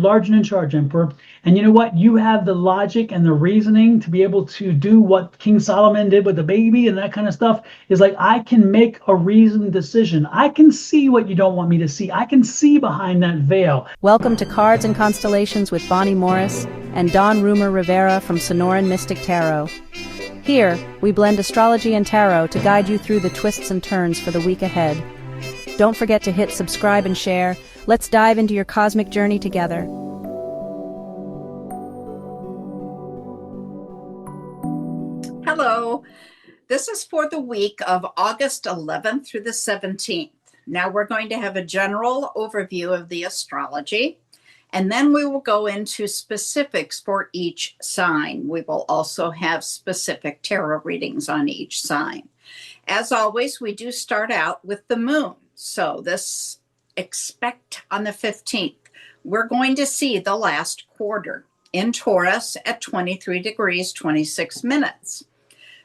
large and in charge, Emperor. And you know what? You have the logic and the reasoning to be able to do what King Solomon did with the baby and that kind of stuff. Is like, I can make a reasoned decision. I can see what you don't want me to see. I can see behind that veil. Welcome to Cards and Constellations with Bonnie Morris and Don Rumor Rivera from Sonoran Mystic Tarot. Here, we blend astrology and tarot to guide you through the twists and turns for the week ahead. Don't forget to hit subscribe and share. Let's dive into your cosmic journey together. Hello. This is for the week of August 11th through the 17th. Now we're going to have a general overview of the astrology, and then we will go into specifics for each sign. We will also have specific tarot readings on each sign. As always, we do start out with the moon. So expect on the 15th, we're going to see the last quarter in Taurus at 23 degrees, 26 minutes.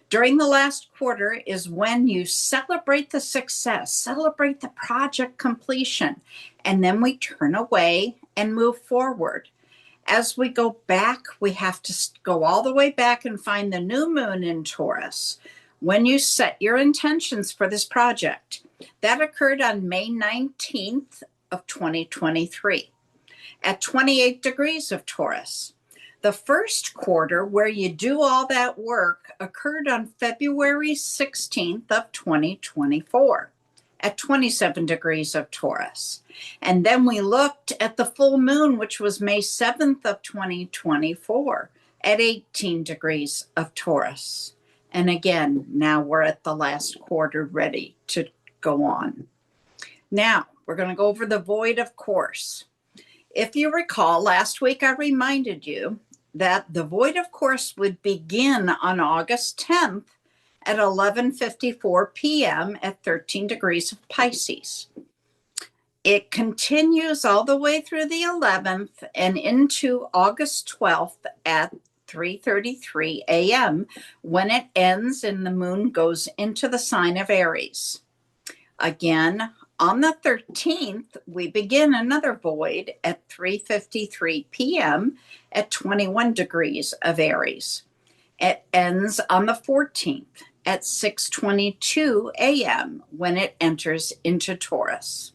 During the last quarter is when you celebrate the success, celebrate the project completion, and then we turn away and move forward. As we go back, we have to go all the way back and find the new moon in Taurus. When you set your intentions for this project, that occurred on May 19th of 2023 at 28 degrees of Taurus. The first quarter where you do all that work occurred on February 16th of 2024 at 27 degrees of Taurus. And then we looked at the full moon, which was May 7th of 2024 at 18 degrees of Taurus. And again, now we're at the last quarter ready to go on. Now, we're going to go over the void, of course. If you recall, last week I reminded you that the void, of course, would begin on August 10th at 11:54 p.m. at 13 degrees of Pisces. It continues all the way through the 11th and into August 12th at 3:33 a.m. when it ends and the moon goes into the sign of Aries. Again, on the 13th, we begin another void at 3:53 p.m. at 21 degrees of Aries. It ends on the 14th at 6:22 a.m. when it enters into Taurus.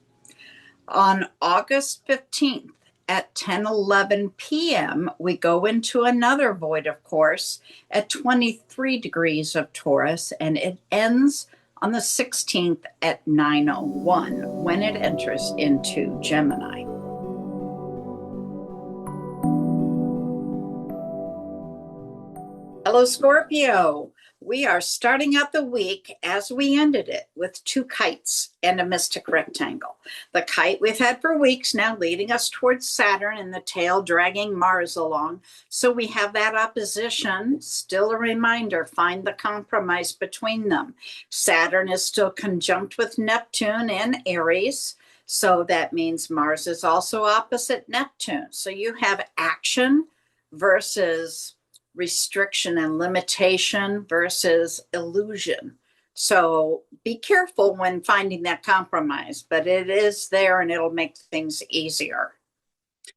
On August 15th at 10:11 p.m., we go into another void, of course, at 23 degrees of Taurus, and it ends on the 16th at 9:01 when it enters into Gemini. Hello, Scorpio. We are starting out the week as we ended it with two kites and a mystic rectangle. The kite we've had for weeks now leading us towards Saturn and the tail dragging Mars along. So we have that opposition. Still a reminder, find the compromise between them. Saturn is still conjunct with Neptune in Aries. So that means Mars is also opposite Neptune. So you have action versus restriction and limitation versus illusion. So be careful when finding that compromise, but it is there and it'll make things easier.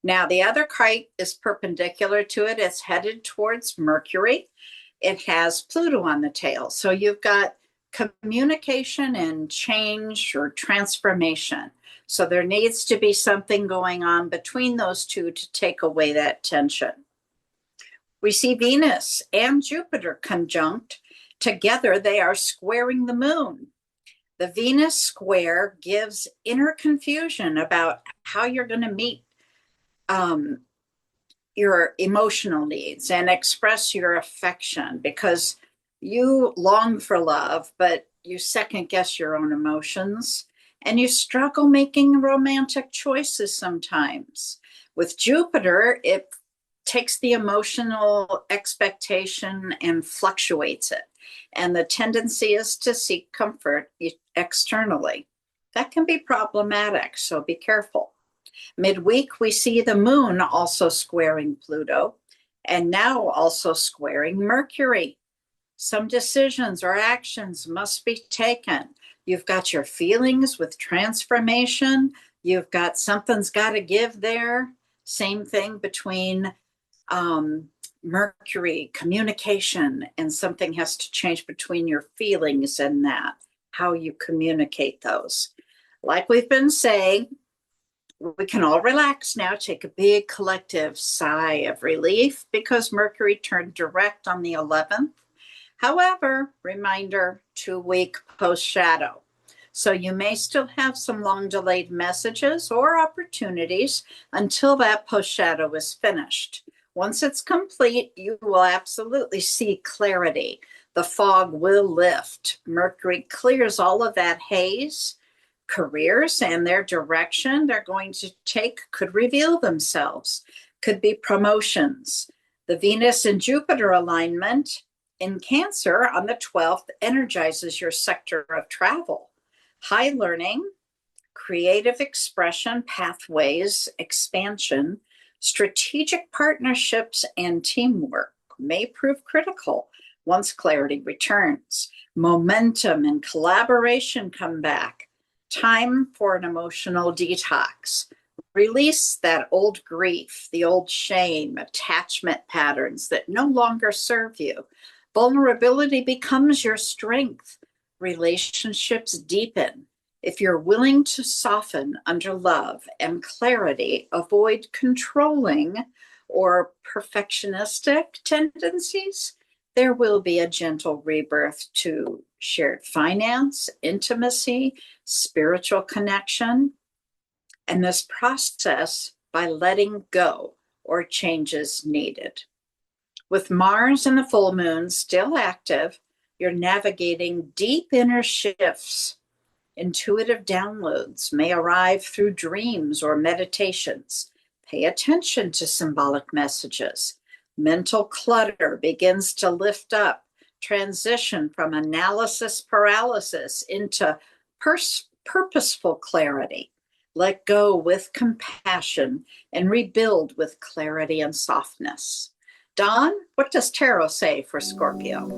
Now, the other kite is perpendicular to it. It's headed towards Mercury. It has Pluto on the tail. So you've got communication and change or transformation. So there needs to be something going on between those two to take away that tension. We see Venus and Jupiter conjunct. Together, they are squaring the moon. The Venus square gives inner confusion about how you're going to meet your emotional needs and express your affection, because you long for love, but you second guess your own emotions and you struggle making romantic choices sometimes. With Jupiter, it takes the emotional expectation and fluctuates it. And the tendency is to seek comfort externally. That can be problematic, so be careful. Midweek, we see the moon also squaring Pluto and now also squaring Mercury. Some decisions or actions must be taken. You've got your feelings with transformation. You've got something's got to give there. Same thing between Mercury, communication, and something has to change between your feelings and that, how you communicate those. Like we've been saying, we can all relax now, take a big collective sigh of relief because Mercury turned direct on the 11th. However, reminder, 2-week post shadow. So you may still have some long delayed messages or opportunities until that post shadow is finished. Once it's complete, you will absolutely see clarity. The fog will lift. Mercury clears all of that haze. Careers and their direction they're going to take could reveal themselves, could be promotions. The Venus and Jupiter alignment in Cancer on the 12th energizes your sector of travel, high learning, creative expression, pathways, expansion, strategic partnerships, and teamwork may prove critical once clarity returns. Momentum and collaboration come back. Time for an emotional detox. Release that old grief, the old shame, attachment patterns that no longer serve you. Vulnerability becomes your strength. Relationships deepen. If you're willing to soften under love and clarity, avoid controlling or perfectionistic tendencies, there will be a gentle rebirth to shared finance, intimacy, spiritual connection, and this process by letting go or changes needed. With Mars and the full moon still active, you're navigating deep inner shifts. Intuitive downloads may arrive through dreams or meditations. Pay attention to symbolic messages. Mental clutter begins to lift up, transition from analysis paralysis into purposeful clarity. Let go with compassion and rebuild with clarity and softness. Dawn, what does tarot say for Scorpio?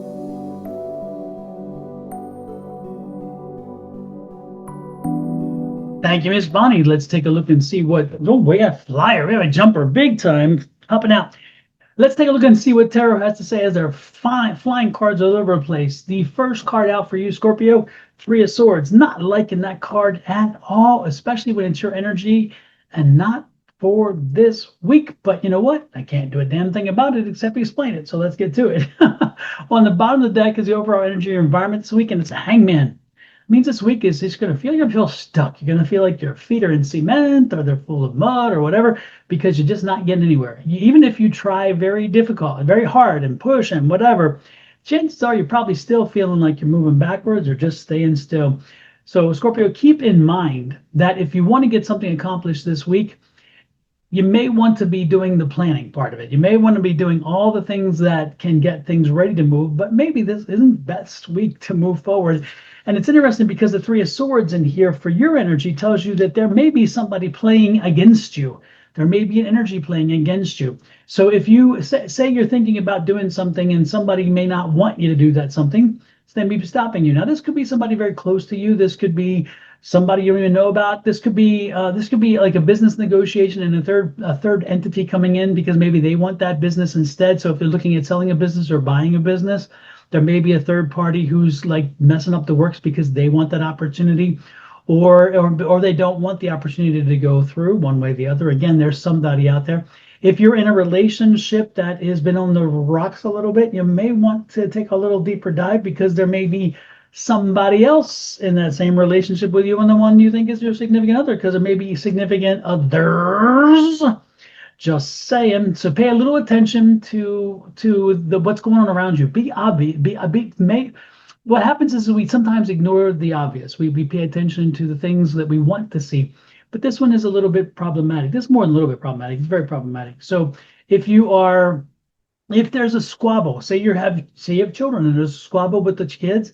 Thank you, Miss Bonnie. Let's take a look and see what. Oh, we have flyer. We have a jumper big time hopping out. Let's take a look and see what tarot has to say as they're flying cards all over the place. The first card out for you, Scorpio, Three of Swords. Not liking that card at all, especially when it's your energy and not for this week. But you know what? I can't do a damn thing about it except explain it. So let's get to it. On the bottom of the deck is the overall energy environment this week, and it's a hangman. It means this week is just you're gonna feel stuck. You're gonna feel like your feet are in cement or they're full of mud or whatever, because you're just not getting anywhere. Even if you try very difficult, very hard and push and whatever, chances are you're probably still feeling like you're moving backwards or just staying still. So Scorpio, keep in mind that if you want to get something accomplished this week, you may want to be doing the planning part of it. You may want to be doing all the things that can get things ready to move, but maybe this isn't the best week to move forward. And it's interesting because the Three of Swords in here for your energy tells you that there may be somebody playing against you. There may be an energy playing against you. So if you say you're thinking about doing something and somebody may not want you to do that something, so they may be stopping you. Now, this could be somebody very close to you. This could be somebody you don't even know about. This could be like a business negotiation and a third entity coming in because maybe they want that business instead. So if they're looking at selling a business or buying a business, there may be a third party who's like messing up the works because they want that opportunity, or they don't want the opportunity to go through one way or the other. Again, there's somebody out there. If you're in a relationship that has been on the rocks a little bit, you may want to take a little deeper dive because there may be somebody else in that same relationship with you and the one you think is your significant other, because there may be significant others. Just saying. So pay a little attention to the what's going on around you. Be obvious. What happens is we sometimes ignore the obvious. We pay attention to the things that we want to see. But this one is a little bit problematic. This is more than a little bit problematic. It's very problematic. So if there's a squabble, say you have children and there's a squabble with the kids,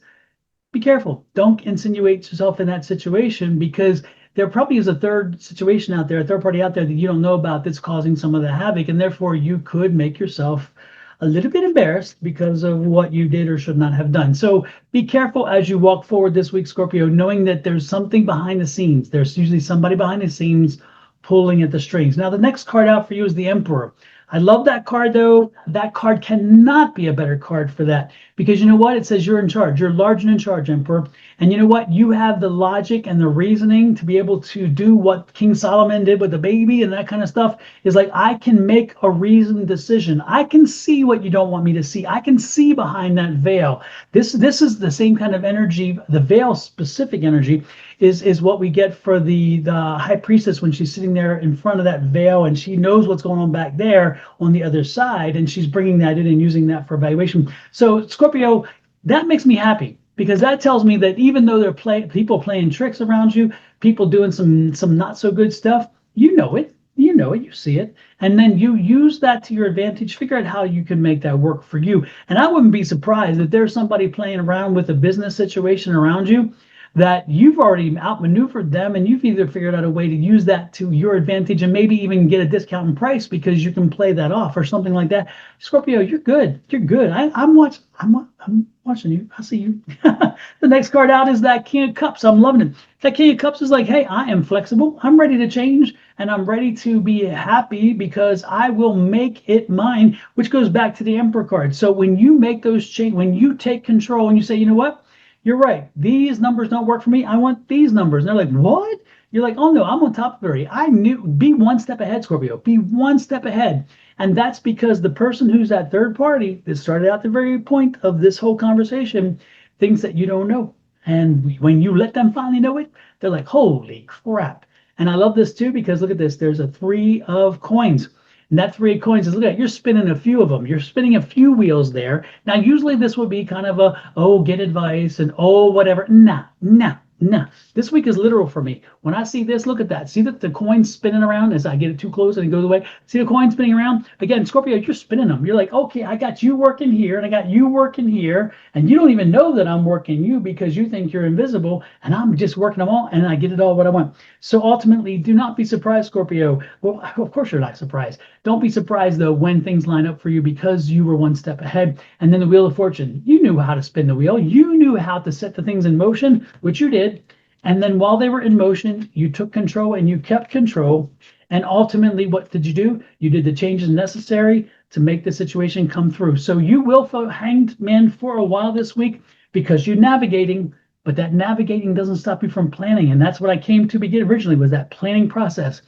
be careful. Don't insinuate yourself in that situation, because there probably is a third situation out there, a third party out there that you don't know about that's causing some of the havoc, and therefore you could make yourself a little bit embarrassed because of what you did or should not have done. So be careful as you walk forward this week, Scorpio, knowing that there's something behind the scenes. There's usually somebody behind the scenes pulling at the strings. Now, the next card out for you is the Emperor. I love that card, though. That card cannot be a better card for that because you know what? It says you're in charge. You're large and in charge, Emperor. And you know what? You have the logic and the reasoning to be able to do what King Solomon did with the baby and that kind of stuff. Is like, I can make a reasoned decision. I can see what you don't want me to see. I can see behind that veil. This is the same kind of energy. The veil specific energy is what we get for the high priestess when she's sitting there in front of that veil and she knows what's going on back there on the other side, and she's bringing that in and using that for evaluation. So Scorpio, that makes me happy because that tells me that even though people playing tricks around you, people doing some not so good stuff, you know it. You know it, you see it, and then you use that to your advantage. Figure out how you can make that work for you. And I wouldn't be surprised if there's somebody playing around with a business situation around you that you've already outmaneuvered them and you've either figured out a way to use that to your advantage and maybe even get a discount in price because you can play that off or something like that. Scorpio, you're good. You're good. I'm watching you. I see you. The next card out is that King of Cups. I'm loving it. That King of Cups is like, hey, I am flexible. I'm ready to change and I'm ready to be happy because I will make it mine, which goes back to the Emperor card. So when you make those change, when you take control and you say, you know what? You're right. These numbers don't work for me. I want these numbers. And they're like, what? You're like, oh no, I'm on top of it. I knew, be one step ahead, Scorpio. Be one step ahead. And that's because the person who's that third party that started out the very point of this whole conversation thinks that you don't know. And when you let them finally know it, they're like, holy crap. And I love this too, because look at this. There's a 3 of coins. And that 3 of coins is, look at, you're spinning a few of them. You're spinning a few wheels there. Now, usually this would be kind of a, oh, get advice and oh, whatever. Nah, nah, nah. This week is literal for me. When I see this, look at that. See that the coin's spinning around as I get it too close and it goes away. See the coin spinning around? Again, Scorpio, you're spinning them. You're like, okay, I got you working here and I got you working here. And you don't even know that I'm working you because you think you're invisible and I'm just working them all and I get it all what I want. So ultimately, do not be surprised, Scorpio. Well, of course you're not surprised. Don't be surprised, though, when things line up for you because you were one step ahead. And then the Wheel of Fortune, you knew how to spin the wheel. You knew how to set the things in motion, which you did. And then while they were in motion, you took control and you kept control. And ultimately, what did you do? You did the changes necessary to make the situation come through. So you will feel hanged man for a while this week because you're navigating, but that navigating doesn't stop you from planning. And that's what I came to begin originally, was that planning process.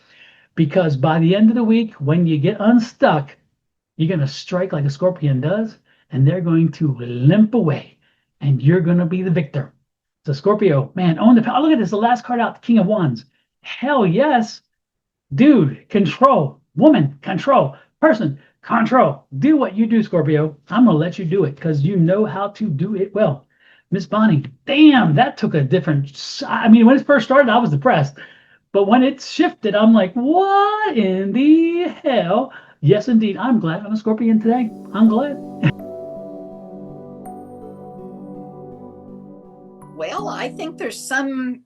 Because by the end of the week, when you get unstuck, you're going to strike like a scorpion does, and they're going to limp away, and you're going to be the victor. So Scorpio, man, own the power. Look at this, the last card out, the King of Wands. Hell yes. Dude, control. Woman, control. Person, control. Do what you do, Scorpio. I'm going to let you do it because you know how to do it well. Miss Bonnie, damn, that took a different... I mean, when it first started, I was depressed. But when it shifted, I'm like, what in the hell? Yes, indeed. I'm glad I'm a Scorpion today. I'm glad. Well, I think there's some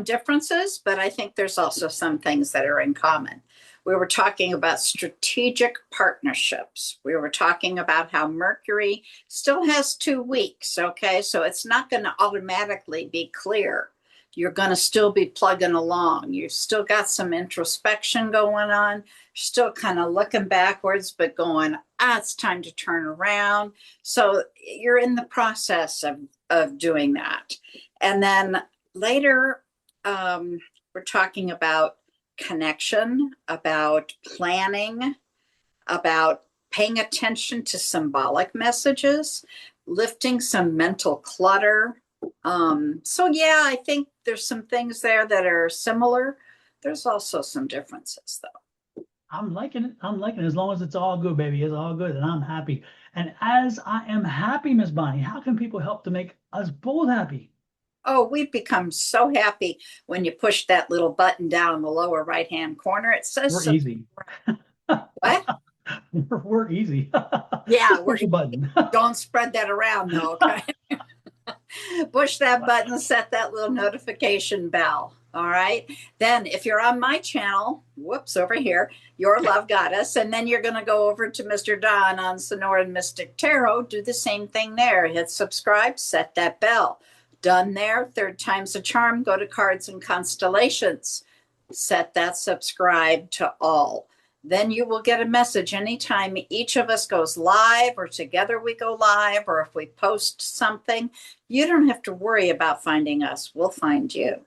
differences, but I think there's also some things that are in common. We were talking about strategic partnerships. We were talking about how Mercury still has 2 weeks, okay? So it's not going to automatically be clear. You're going to still be plugging along. You've still got some introspection going on. You're still kind of looking backwards, but going, it's time to turn around. So you're in the process of doing that. And then later, we're talking about connection, about planning, about paying attention to symbolic messages, lifting some mental clutter. So yeah, I think there's some things there that are similar. There's also some differences, though. I'm liking it. I'm liking it. As long as it's all good, baby. It's all good, and I'm happy. And as I am happy, Miss Bonnie, how can people help to make us both happy? Oh, we've become so happy when you push that little button down in the lower right-hand corner. It says We're easy. What? We're easy. Yeah, Just push a button. Don't spread that around, though, okay? Push that button, set that little notification bell. All right. Then if you're on my channel, whoops, over here, Your Love Goddess, and then you're going to go over to Mr. Don on Sonoran Mystic Tarot, do the same thing there. Hit subscribe, set that bell. Done there. 3rd time's a charm. Go to Cards and Constellations. set that subscribe to all. Then you will get a message anytime each of us goes live or together we go live, or if we post something. You don't have to worry about finding us. We'll find you.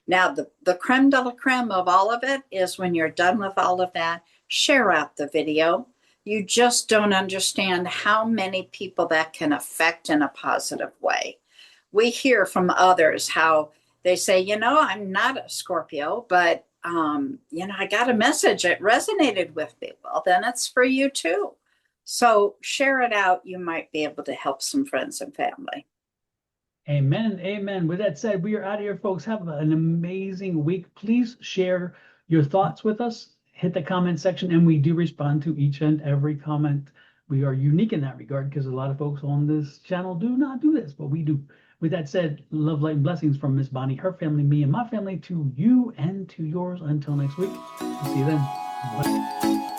Now, the creme de la creme of all of it is when you're done with all of that, share out the video. You just don't understand how many people that can affect in a positive way. We hear from others how they say, I'm not a Scorpio, but I got a message. It resonated with me. Well, then it's for you too. So share it out. You might be able to help some friends and family. Amen. Amen. With that said, we are out of here, folks. Have an amazing week. Please share your thoughts with us. Hit the comment section, and we do respond to each and every comment. We are unique in that regard because a lot of folks on this channel do not do this, but we do. With that said, love, light, and blessings from Miss Bonnie, her family, me, and my family to you and to yours. Until next week, we'll see you then. Bye.